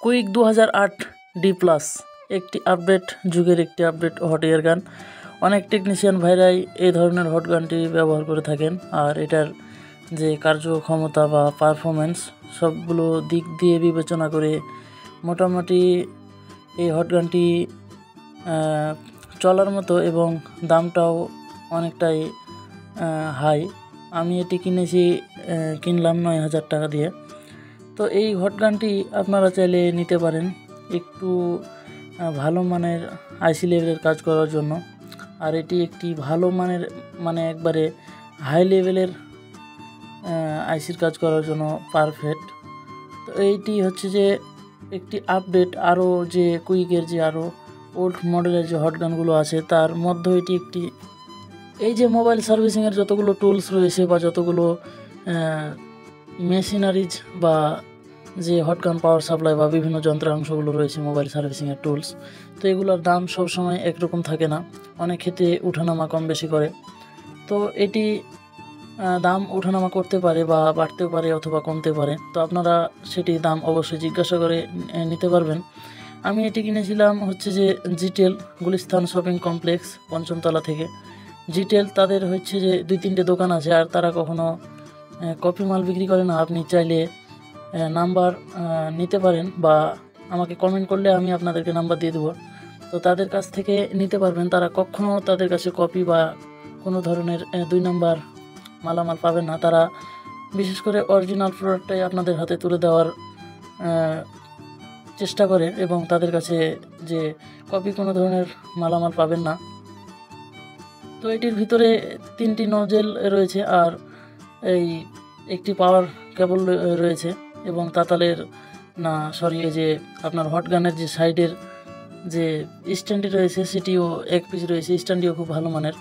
Quick 2008 D plus একটি update যুগের একটি আপডেট হট এয়ার গান। অনেক টেকনিশিয়ান ভাইরাই এই ধরনের হট গানটি ব্যবহার করে থাকেন। আর এটার যে কার্যক্ষমতা বা পারফরমেন্স সবগুলো দিক দিয়ে বিবেচনা করে মোটামুটি এই হট গানটি চলার মতো এবং দামটাও অনেকটাই হাই। আমি এটি কিনলাম 9,000 টাকা দিয়ে। তো এই হট গানটি আপনারা চাইলে নিতে পারেন একটু ভালো মানের আইসি লেভেলের কাজ করার জন্য। আর এটি একটি ভালো মানের একবারে হাই লেভেলের আইসির কাজ করার জন্য পারফেক্ট। তো এইটি হচ্ছে যে একটি আপডেট, আরও যে কুইকের যে আরও ওল্ড মডেলের যে হট গানগুলো আছে তার মধ্যে এটি একটি। এই যে মোবাইল সার্ভিসিংয়ের যতগুলো টুলস রয়েছে বা যতগুলো মেশিনারিজ বা যে হটগান পাওয়ার সাপ্লাই বা বিভিন্ন যন্ত্রাংশগুলো রয়েছে মোবাইল সার্ভিসিংয়ের টুলস, তো এগুলোর দাম সবসময় একরকম থাকে না, অনেক ক্ষেত্রে উঠানামা কম বেশি করে। তো এটি দাম ওঠানামা করতে পারে বা বাড়তেও পারে অথবা কমতে পারে। তো আপনারা সেটি দাম অবশ্যই জিজ্ঞাসা করে নিতে পারবেন। আমি এটি কিনেছিলাম হচ্ছে যে জিটেল গুলিস্তান শপিং কমপ্লেক্স পঞ্চমতলা থেকে। জিটেল তাদের হচ্ছে যে 2-3টে দোকান আছে, আর তারা কখনো কপি মাল বিক্রি করে না। আপনি চাইলে নাম্বার নিতে পারেন বা আমাকে কমেন্ট করলে আমি আপনাদেরকে নাম্বার দিয়ে দেবো। তো তাদের কাছ থেকে নিতে পারবেন। তারা কখনো তাদের কাছে কপি বা কোনো ধরনের 2 নাম্বার মালামাল পাবেন না। তারা বিশেষ করে অরিজিনাল প্রোডাক্টটাই আপনাদের হাতে তুলে দেওয়ার চেষ্টা করে এবং তাদের কাছে যে কপি কোনো ধরনের মালামাল পাবেন না। তো এটির ভিতরে 3টি নজেল রয়েছে আর এই একটি পাওয়ার কেবল রয়েছে এবং তাতালের এই যে আপনার হট গানের যে সাইডের যে স্ট্যান্ডটি রয়েছে সেটিও 1 পিস রয়েছে, স্ট্যান্ডটিও খুব ভালো মানের।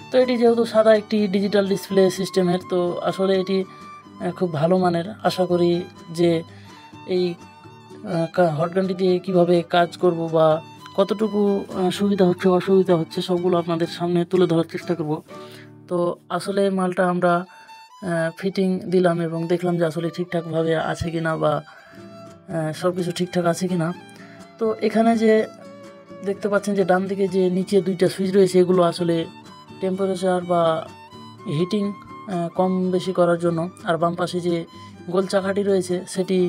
তো এটি যেহেতু সাদা একটি ডিজিটাল ডিসপ্লে সিস্টেমের, তো আসলে এটি খুব ভালো মানের। আশা করি যে এই হট গানটি দিয়ে কীভাবে কাজ করব বা কতটুকু সুবিধা হচ্ছে অসুবিধা হচ্ছে সবগুলো আপনাদের সামনে তুলে ধরার চেষ্টা করব। তো আসলে মালটা আমরা ফিটিং দিলাম এবং দেখলাম যে আসলে ঠিকঠাকভাবে আছে কি না বা সব কিছু ঠিকঠাক আছে কি না। তো এখানে যে দেখতে পাচ্ছেন যে ডান দিকে যে নিচে 2টা সুইচ রয়েছে, এগুলো আসলে টেম্পারেচার বা হিটিং কম বেশি করার জন্য। আর বাম পাশে যে গোল চাকাটি রয়েছে সেটি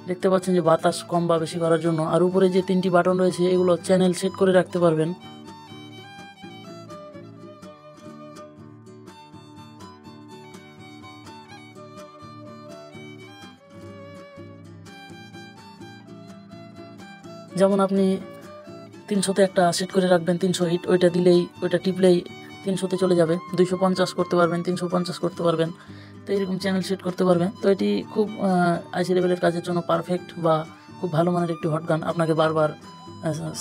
দেখতে পাচ্ছেন যে বাতাস কম বা বেশি করার জন্য। আর উপরে যে 3টি বাটন রয়েছে এগুলো চ্যানেল সেট করে রাখতে পারবেন। যেমন আপনি 300-তে একটা সেট করে রাখবেন, 300 হিট, ওইটা টিপলেই 300-তে চলে যাবে। 250 করতে পারবেন, 350 করতে পারবেন। তো এরকম চ্যানেল সেট করতে পারবেন। তো এটি খুব আইসি লেভেলের কাজের জন্য পারফেক্ট বা খুব ভালো মানের একটি হট গান। আপনাকে বারবার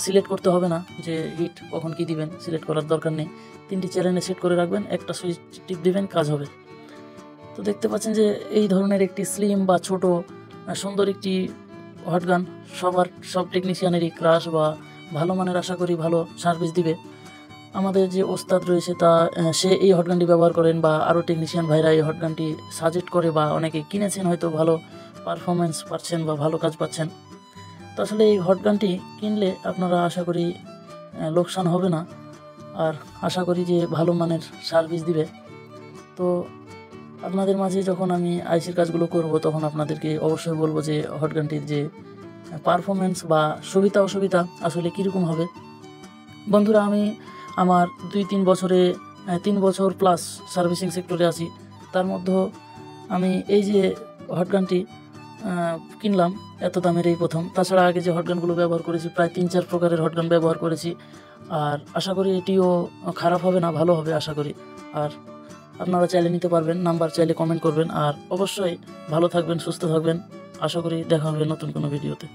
সিলেক্ট করতে হবে না যে হিট কখন কী দিবেন, সিলেক্ট করার দরকার নেই। 3টি চ্যানেলে সেট করে রাখবেন, একটা সুইচ টিপ দিবেন, কাজ হবে। তো দেখতে পাচ্ছেন যে এই ধরনের একটি স্লিম বা ছোট সুন্দর একটি হট গান সব টেকনিশিয়ানেরই ক্রাশ বা ভালো মানের আশা করি ভালো সার্ভিস দিবে। আমাদের যে ওস্তাদ রয়েছে সে এই হট গানটি ব্যবহার করেন বা আরও টেকনিশিয়ান ভাইরা এই হট গানটি সাজেস্ট করে বা অনেকে কিনেছেন, হয়তো ভালো পারফরমেন্স পাচ্ছেন বা ভালো কাজ পাচ্ছেন। তো আসলে এই হট গানটি কিনলে আপনারা আশা করি লোকসান হবে না, আর আশা করি যে ভালো মানের সার্ভিস দিবে। তো আপনাদের মাঝে যখন আমি আইসির কাজগুলো করব তখন আপনাদেরকে অবশ্যই বলবো যে হট গানটির যে পারফরমেন্স বা সুবিধা অসুবিধা আসলে কীরকম হবে। বন্ধুরা, আমি আমার 2-3 বছরে 3 বছর প্লাস সার্ভিসিং সেক্টরে আছি। তার মধ্যে আমি এই যে হট গানটি কিনলাম এত দামের এই প্রথম। তাছাড়া আগে যে হট গানগুলো ব্যবহার করেছি প্রায় 3-4 প্রকারের হট গান ব্যবহার করেছি। আর আশা করি এটিও খারাপ হবে না, ভালো হবে আশা করি। আর আপনারা চাইলে নিতে পারবেন, নাম্বার চাইলে কমেন্ট করবেন। আর অবশ্যই ভালো থাকবেন, সুস্থ থাকবেন। আশা করি দেখা হবে নতুন কোনো ভিডিওতে।